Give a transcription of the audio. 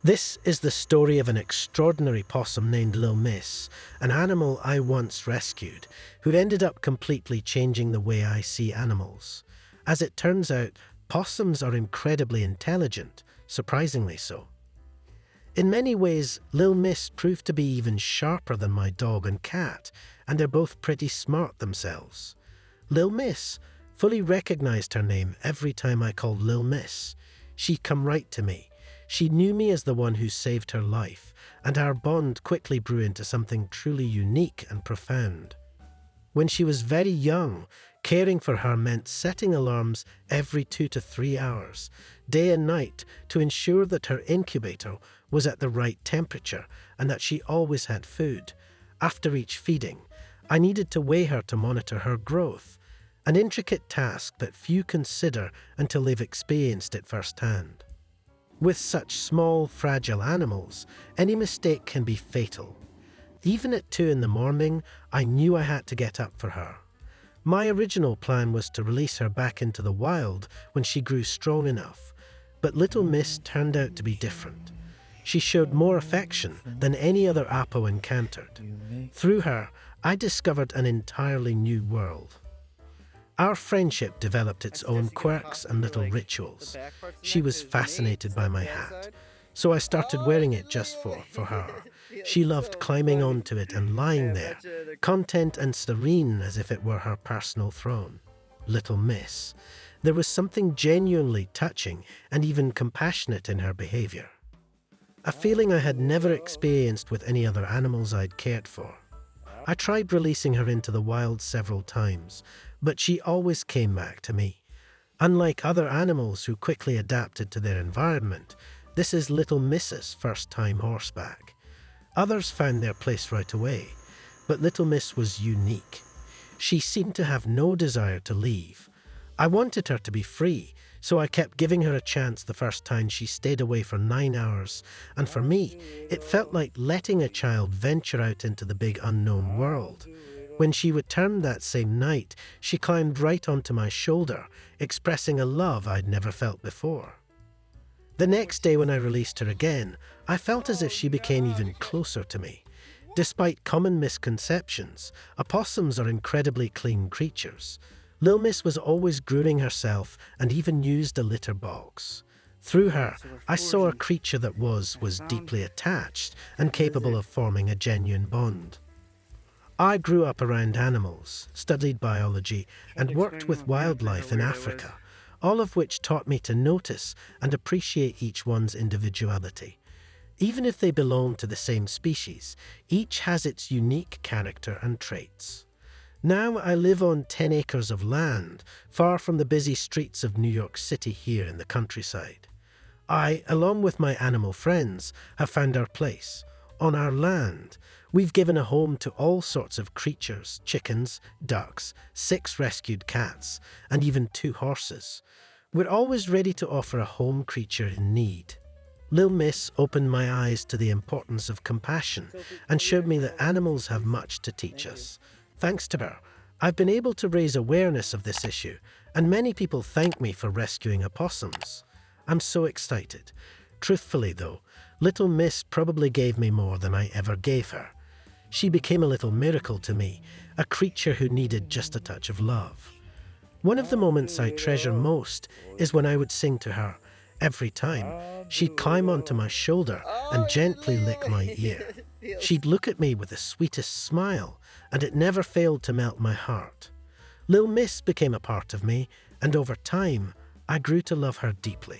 This is the story of an extraordinary possum named Lil Miss, an animal I once rescued, who ended up completely changing the way I see animals. As it turns out, possums are incredibly intelligent, surprisingly so. In many ways, Lil Miss proved to be even sharper than my dog and cat, and they're both pretty smart themselves. Lil Miss fully recognized her name every time I called Lil Miss. She'd come right to me. She knew me as the one who saved her life, and our bond quickly grew into something truly unique and profound. When she was very young, caring for her meant setting alarms every 2 to 3 hours, day and night, to ensure that her incubator was at the right temperature and that she always had food. After each feeding, I needed to weigh her to monitor her growth, an intricate task that few consider until they've experienced it firsthand. With such small, fragile animals, any mistake can be fatal. Even at 2 in the morning, I knew I had to get up for her. My original plan was to release her back into the wild when she grew strong enough, but Little Miss turned out to be different. She showed more affection than any other Apo encountered. Through her, I discovered an entirely new world. Our friendship developed its own quirks and little rituals. She was fascinated by my hat, so I started wearing it just for her. She loved climbing onto it and lying there, content and serene as if it were her personal throne. Little Miss. There was something genuinely touching and even compassionate in her behavior. A feeling I had never experienced with any other animals I'd cared for. I tried releasing her into the wild several times, but she always came back to me. Unlike other animals who quickly adapted to their environment, this is Little Miss's first time horseback. Others found their place right away, but Little Miss was unique. She seemed to have no desire to leave. I wanted her to be free, so I kept giving her a chance the first time she stayed away for 9 hours, and for me, it felt like letting a child venture out into the big unknown world. When she returned that same night, she climbed right onto my shoulder, expressing a love I'd never felt before. The next day when I released her again, I felt as if she became even closer to me. Despite common misconceptions, opossums are incredibly clean creatures. Lil Miss was always grooming herself and even used a litter box. Through her, I saw a creature that was deeply attached and capable of forming a genuine bond. I grew up around animals, studied biology, and worked with wildlife in Africa, all of which taught me to notice and appreciate each one's individuality. Even if they belong to the same species, each has its unique character and traits. Now I live on 10 acres of land, far from the busy streets of New York City here in the countryside. I, along with my animal friends, have found our place. On our land, we've given a home to all sorts of creatures, chickens, ducks, 6 rescued cats, and even 2 horses. We're always ready to offer a home creature in need. Lil Miss opened my eyes to the importance of compassion and showed me that animals have much to teach us. Thanks to her, I've been able to raise awareness of this issue, and many people thank me for rescuing opossums. I'm so excited. Truthfully though, Little Miss probably gave me more than I ever gave her. She became a little miracle to me, a creature who needed just a touch of love. One of the moments I treasure most is when I would sing to her. Every time, she'd climb onto my shoulder and gently lick my ear. She'd look at me with the sweetest smile, and it never failed to melt my heart. Lil Miss became a part of me, and over time, I grew to love her deeply.